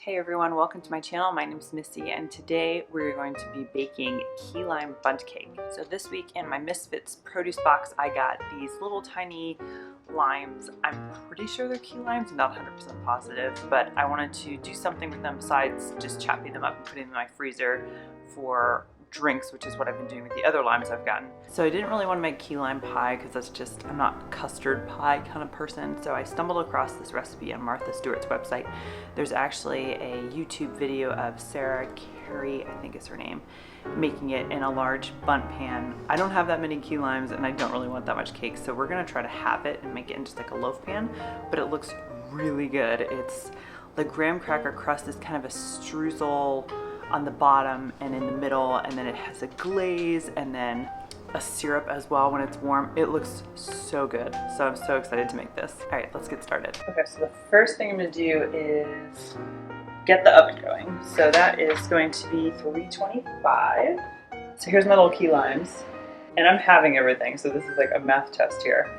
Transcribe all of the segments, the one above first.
Hey everyone, welcome to my channel. My name is Missy and today we're going to be baking key lime bundt cake. So this week in my Misfits produce box I got these little tiny limes. I'm pretty sure they're key limes, not 100% positive, but I wanted to do something with them besides just chopping them up and putting them in my freezer for drinks, which is what I've been doing with the other limes I've gotten. So I didn't really want to make key lime pie because that's just, I'm not a custard pie kind of person. So I stumbled across this recipe on Martha Stewart's website. There's actually a YouTube video of Sarah Carey, I think is her name, making it in a large bundt pan. I don't have that many key limes and I don't really want that much cake, so we're gonna try to have it and make it in just like a loaf pan, but it looks really good. It's the graham cracker crust is kind of a streusel on the bottom and in the middle, and then it has a glaze and then a syrup as well when it's warm. It looks so good. So I'm so excited to make this. All right, let's get started. Okay, so the first thing I'm gonna do is get the oven going. So that is going to be 325. So here's my little key limes. And I'm having everything, so this is like a math test here.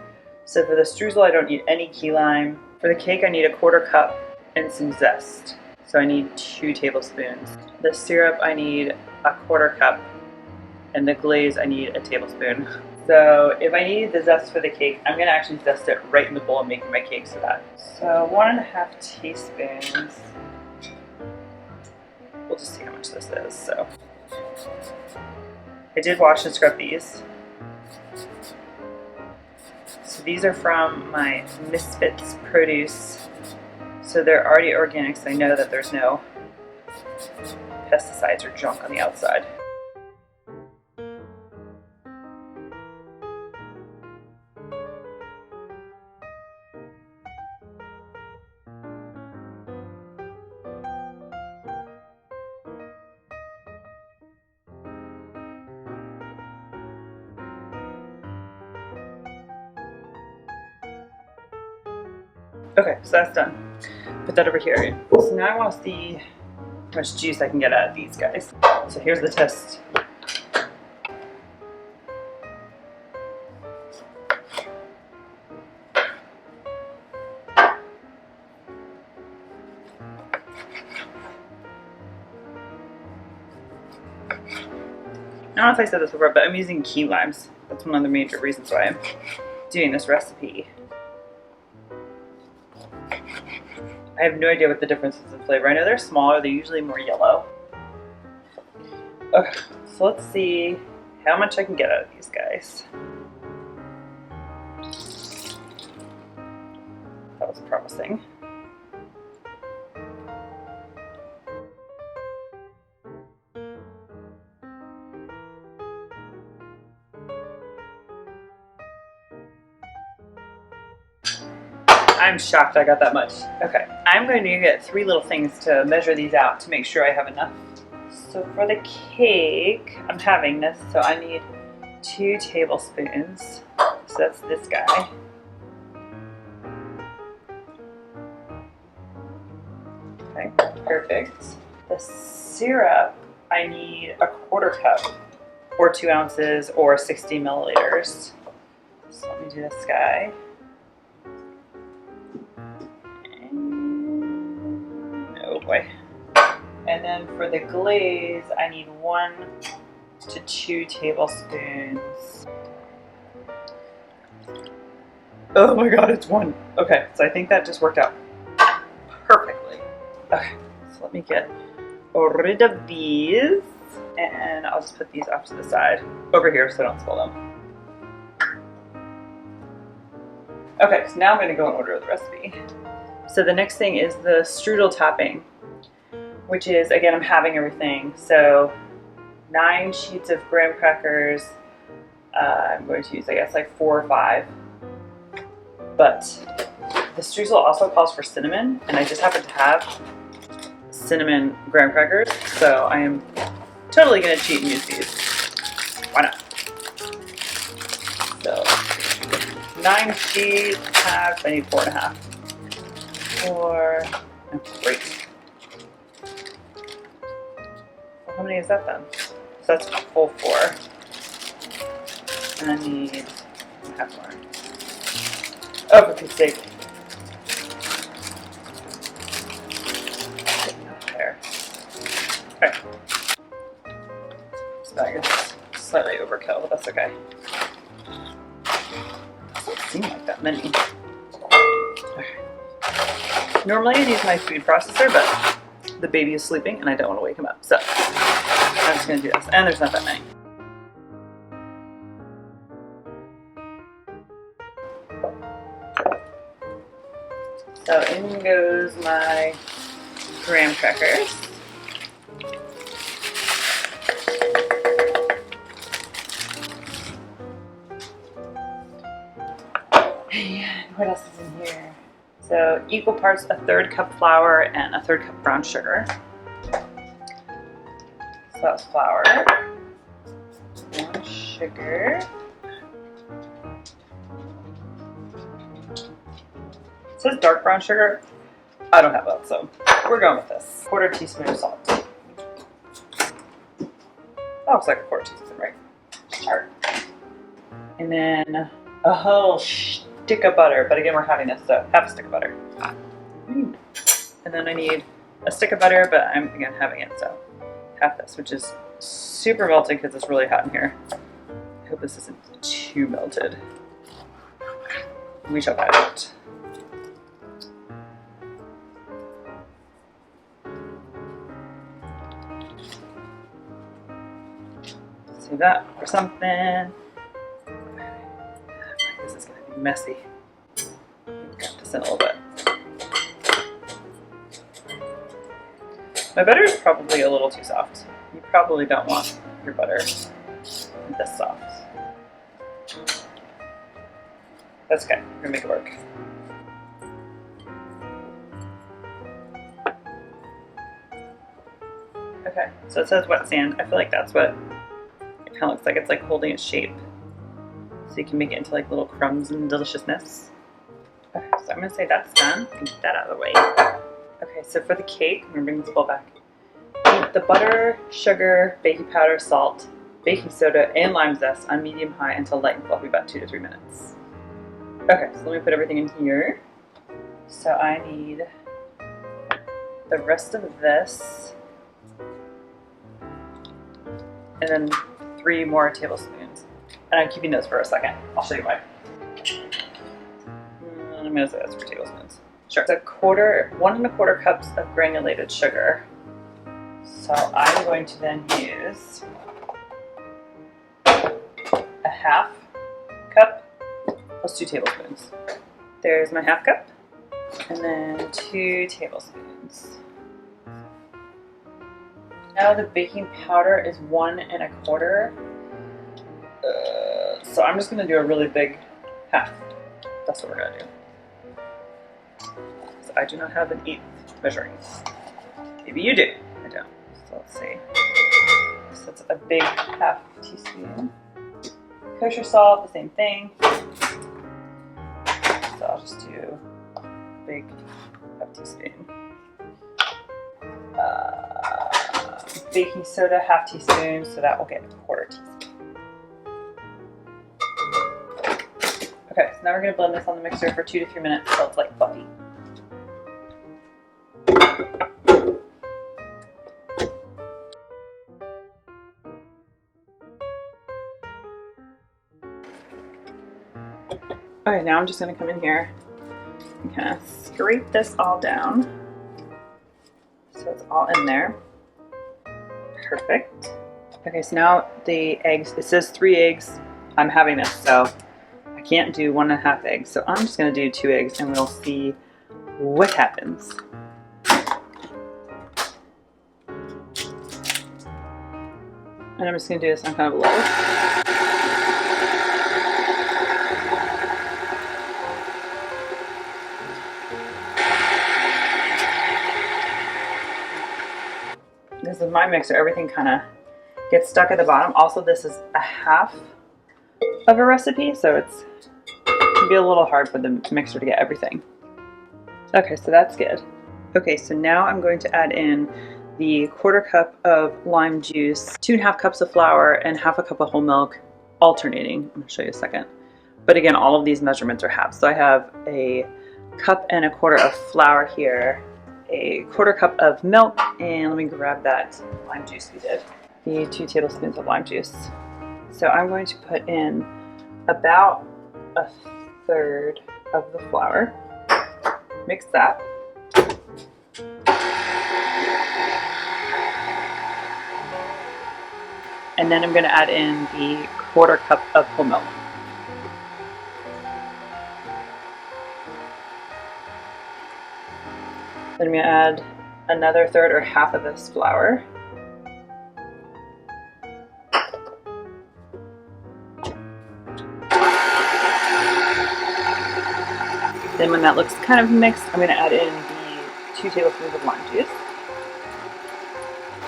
So for the streusel, I don't need any key lime. For the cake, I need a 1/4 cup and some zest. So I need 2 tablespoons. The syrup, I need a 1/4 cup, and the glaze, I need a tablespoon. So if I need the zest for the cake, I'm gonna actually zest it right in the bowl I'm making my cakes with that. So 1.5 teaspoons. We'll just see how much this is. So I did wash and scrub these. So these are from my Misfits produce. So they're already organic, so I know that there's no pesticides or junk on the outside. Okay, so that's done. Put that over here. So now I want to see how much juice I can get out of these guys. So here's the test. I don't know if I said this before, but I'm using key limes. That's one of the major reasons why I'm doing this recipe. I have no idea what the difference is in flavor. I know they're smaller, they're usually more yellow. Okay, so let's see how much I can get out of these guys. That was promising. I'm shocked I got that much. Okay, I'm going to get 3 little things to measure these out to make sure I have enough. So for the cake, I'm having this, so I need 2 tablespoons. So that's this guy. Okay, perfect. The syrup, I need a 1/4 cup, or 2 ounces, or 60 milliliters. So let me do this guy. Boy. And then for the glaze, I need 1 to 2 tablespoons. Oh my god, it's 1. Okay, so I think that just worked out perfectly. Okay, so let me get rid of these, and I'll just put these off to the side over here so I don't spill them. Okay, so now I'm going to go in order of the recipe. So the next thing is the strudel topping, which is, again, I'm having everything. So 9 sheets of graham crackers. I'm going to use, I guess, like 4 or 5. But the streusel also calls for cinnamon, and I just happen to have cinnamon graham crackers, so I am totally going to cheat and use these. Why not? So 9 sheets, half, I need 4.5. 4, great. How many is that then? So that's a full 4. And I need half more. Oh, for Pete's sake. Okay. This bag is slightly overkill, but that's okay. Doesn't seem like that many. Okay. Normally I use my food processor, but the baby is sleeping and I don't want to wake him up. So I'm just going to do this. And there's not that many. So in goes my graham crackers. And what else is in here? So equal parts, a third cup flour and a third cup brown sugar. So that's flour, brown sugar. It says dark brown sugar. I don't have that, so we're going with this. Quarter teaspoon of salt. That looks like a quarter teaspoon, right? Sure. And then a whole stick of butter, but again, we're having this, so half a stick of butter. And then I need a stick of butter, but I'm again having it, so half this, which is super melted because it's really hot in here. I hope this isn't too melted. We shall find out. Save that for something. This is going to be messy. Got this in a little bit. My butter is probably a little too soft. You probably don't want your butter this soft. That's okay. We're gonna make it work. Okay, so it says wet sand. I feel like that's what it kind of looks like. It's like holding its shape. So you can make it into like little crumbs and deliciousness. Okay, so I'm gonna say that's done. Get that out of the way. Okay, so for the cake, I'm gonna bring this bowl back. Heat the butter, sugar, baking powder, salt, baking soda, and lime zest on medium-high until light and fluffy, about 2 to 3 minutes. Okay, so let me put everything in here. So I need the rest of this, and then 3 more tablespoons. And I'm keeping those for a second. I'll show you why. I'm gonna say that's 4 tablespoons. Sure. It's 1 1/4 cups of granulated sugar. So I'm going to then use a half cup plus 2 tablespoons. There's my half cup, and then 2 tablespoons. Now the baking powder is 1 1/4. So I'm just gonna do a really big half. That's what we're gonna do. So I do not have an 1/8 measuring. Maybe you do. I don't. So let's see. So it's a big half teaspoon. Kosher salt, the same thing. So I'll just do a big half teaspoon. Baking soda, half teaspoon, so that will get a 1/4 teaspoon. Okay, so now we're going to blend this on the mixer for 2 to 3 minutes until it's like fluffy. Okay, now I'm just going to come in here and kind of scrape this all down so it's all in there. Perfect. Okay, so now the eggs, it says 3 eggs. I'm having this, so I can't do 1 1/2 eggs. So I'm just going to do 2 eggs and we'll see what happens. And I'm just going to do this on kind of low. This is my mixer. Everything kind of gets stuck at the bottom. Also, this is a half of a recipe, so it can be a little hard for the mixer to get everything. Okay, so that's good. Okay, so now I'm going to add in the 1/4 cup of lime juice, 2 1/2 cups of flour, and 1/2 cup of whole milk, alternating. I'm going to show you a second. But again, all of these measurements are halves. So I have a 1 1/4 cups of flour here, a 1/4 cup of milk, And let me grab that lime juice we did. The 2 tablespoons of lime juice. So I'm going to put in about 1/3 of the flour. Mix that. And then I'm going to add in the 1/4 cup of whole milk. Then I'm going to add another 1/3 or half of this flour. Then when that looks kind of mixed, I'm going to add in the 2 tablespoons of lime juice.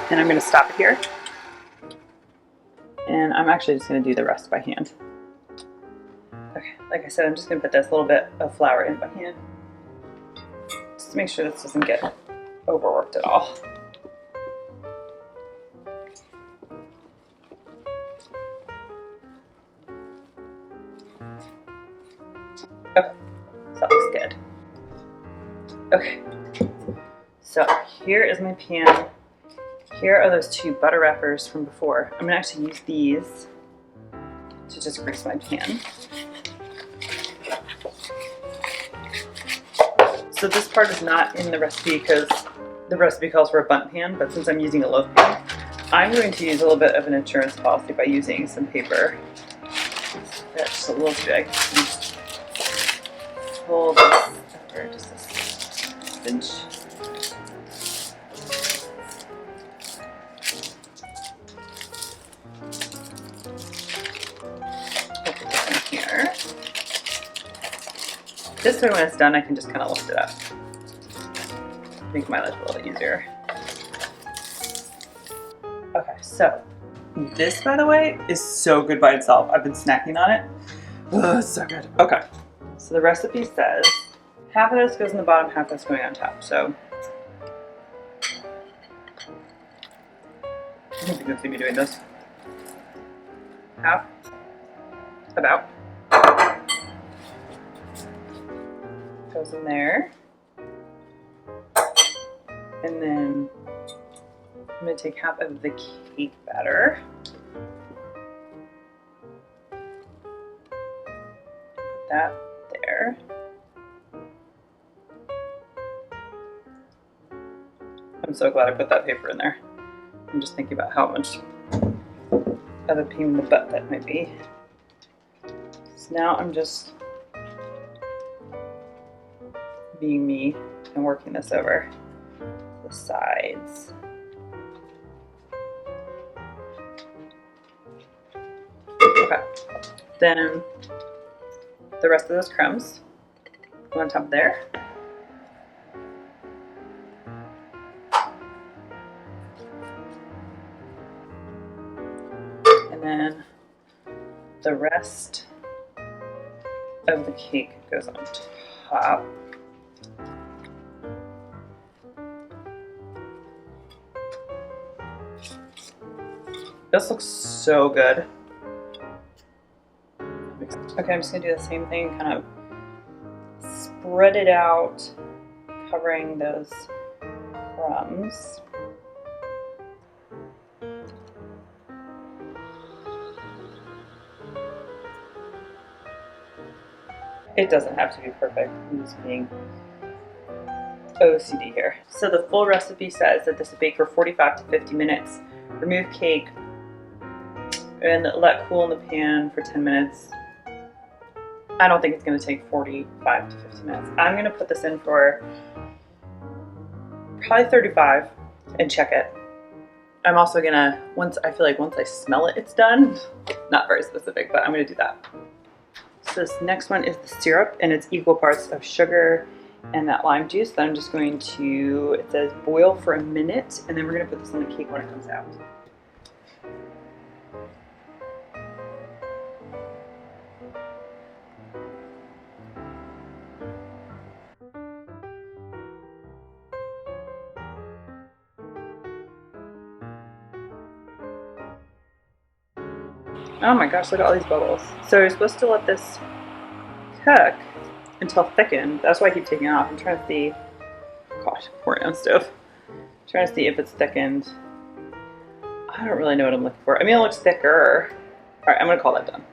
And I'm going to stop it here. And I'm actually just going to do the rest by hand. Okay, like I said, I'm just going to put this little bit of flour in by hand. Just to make sure this doesn't get overworked at all. Okay, so that looks good. Okay, so here is my pan. Here are those 2 butter wrappers from before. I'm going to actually use these to just grease my pan. So this part is not in the recipe because the recipe calls for a bundt pan, but since I'm using a loaf pan, I'm going to use a little bit of an insurance policy by using some paper that's just a little too big. Just fold this over just a pinch. Here. This way when it's done, I can just kind of lift it up. Make my life a little easier. Okay, so this, by the way, is so good by itself. I've been snacking on it. Oh, it's so good. Okay, so the recipe says half of this goes in the bottom, half of this going on top. So I think you can see me doing this. Half, about. Goes in there. And then I'm going to take half of the cake batter. Put that there. I'm so glad I put that paper in there. I'm just thinking about how much of a pain in the butt that might be. So now I'm just being me and working this over the sides. Okay, then the rest of those crumbs go on top there. And then the rest of the cake goes on top. This looks so good. Okay, I'm just gonna do the same thing, kind of spread it out, covering those crumbs. It doesn't have to be perfect. I'm just being OCD here. So the full recipe says that this will bake for 45 to 50 minutes. Remove cake and let cool in the pan for 10 minutes. I don't think it's going to take 45 to 50 minutes. I'm going to put this in for probably 35 and check it. I'm also going to, once I smell it, it's done. Not very specific, but I'm going to do that. So this next one is the syrup, and it's equal parts of sugar and that lime juice. Then I'm just going to, it says boil for a minute, and then we're going to put this in the cake when it comes out. Oh my gosh, look at all these bubbles. So you're supposed to let this cook until thickened. That's why I keep taking it off. I'm trying to see, gosh, pour it on the stove. Trying to see if it's thickened. I don't really know what I'm looking for. I mean, it looks thicker. All right, I'm gonna call that done.